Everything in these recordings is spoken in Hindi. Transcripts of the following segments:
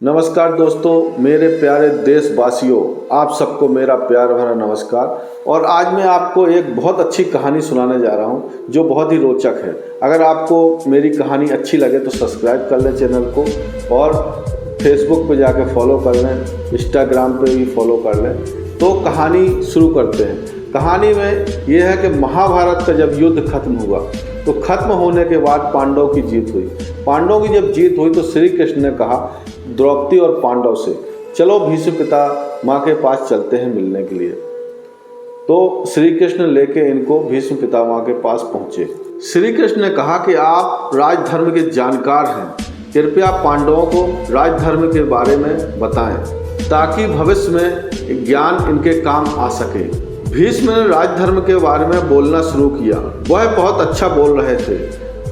नमस्कार दोस्तों, मेरे प्यारे देशवासियों, आप सबको मेरा प्यार भरा नमस्कार। और आज मैं आपको एक बहुत अच्छी कहानी सुनाने जा रहा हूं जो बहुत ही रोचक है। अगर आपको मेरी कहानी अच्छी लगे तो सब्सक्राइब कर लें चैनल को और फेसबुक पे जाके फॉलो कर लें, इंस्टाग्राम पे भी फॉलो कर लें। तो कहानी शुरू करते हैं। कहानी में यह है कि महाभारत का जब युद्ध खत्म हुआ तो खत्म होने के बाद पांडवों की जीत हुई। पांडवों की जब जीत हुई तो श्री कृष्ण ने कहा द्रौपदी और पांडव से, चलो भीष्म पितामह के पास चलते हैं मिलने के लिए। तो श्री कृष्ण लेके इनको भीष्म पितामह के पास पहुंचे। श्री कृष्ण ने कहा कि आप राजधर्म के जानकार हैं, कृपया पांडवों को राजधर्म के बारे में बताएं ताकि भविष्य में ज्ञान इनके काम आ सके। भीष्म ने राजधर्म के बारे में बोलना शुरू किया। वह बहुत अच्छा बोल रहे थे।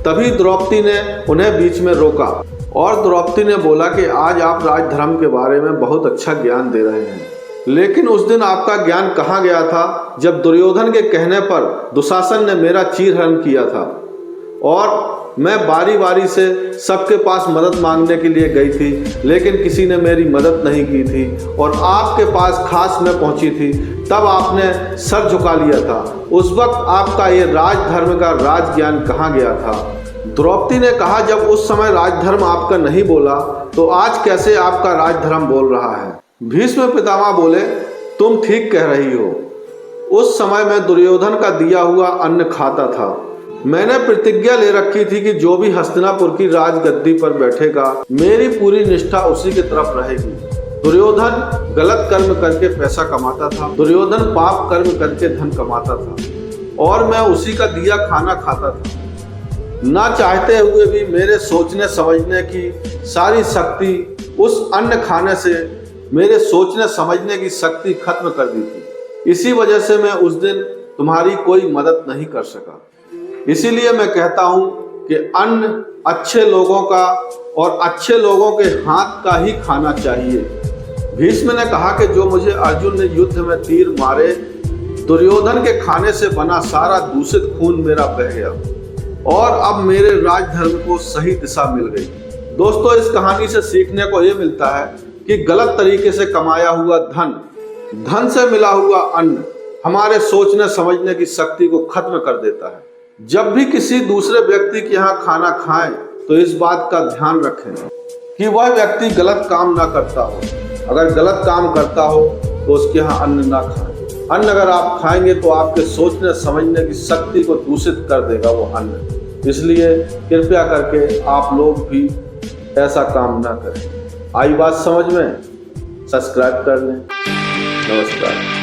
तभी द्रौपदी ने उन्हें बीच में रोका और द्रौपदी ने बोला कि आज आप राजधर्म के बारे में बहुत अच्छा ज्ञान दे रहे हैं, लेकिन उस दिन आपका ज्ञान कहाँ गया था जब दुर्योधन के कहने पर दुशासन ने मेरा चीरहरण किया था और मैं बारी बारी से सबके पास मदद मांगने के लिए गई थी, लेकिन किसी ने मेरी मदद नहीं की थी और आपके पास खास में पहुंची थी, तब आपने सर झुका लिया था। उस वक्त आपका ये राजधर्म का राज ज्ञान कहाँ गया था? द्रौपदी ने कहा, जब उस समय राजधर्म आपका नहीं बोला तो आज कैसे आपका राजधर्म बोल रहा है? भीष्म पितामह बोले, तुम ठीक कह रही हो। उस समय मैं दुर्योधन का दिया हुआ अन्न खाता था। मैंने प्रतिज्ञा ले रखी थी कि जो भी हस्तिनापुर की राजगद्दी पर बैठेगा मेरी पूरी निष्ठा उसी की तरफ रहेगी। दुर्योधन गलत कर्म करके पैसा कमाता था, दुर्योधन पाप कर्म करके धन कमाता था और मैं उसी का दिया खाना खाता था। ना चाहते हुए भी मेरे सोचने समझने की सारी शक्ति उस अन्न खाने से मेरे सोचने समझने की शक्ति खत्म कर दी थी। इसी वजह से मैं उस दिन तुम्हारी कोई मदद नहीं कर सका। इसीलिए मैं कहता हूँ कि अन्न अच्छे लोगों का और अच्छे लोगों के हाथ का ही खाना चाहिए। भीष्म ने कहा कि जो मुझे अर्जुन ने युद्ध में तीर मारे, दुर्योधन के खाने से बना सारा दूषित खून मेरा बह गया और अब मेरे राजधर्म को सही दिशा मिल गई। दोस्तों, इस कहानी से सीखने को यह मिलता है कि गलत तरीके से कमाया हुआ धन से मिला हुआ अन्न हमारे सोचने समझने की शक्ति को खत्म कर देता है। जब भी किसी दूसरे व्यक्ति के यहाँ खाना खाएं तो इस बात का ध्यान रखें कि वह व्यक्ति गलत काम ना करता हो। अगर गलत काम करता हो तो उसके यहाँ अन्न ना खाएं। अन्न अगर आप खाएंगे तो आपके सोचने समझने की शक्ति को दूषित कर देगा वो अन्न। इसलिए कृपया करके आप लोग भी ऐसा काम ना करें। आई बात समझ में? सब्सक्राइब कर लें। नमस्कार।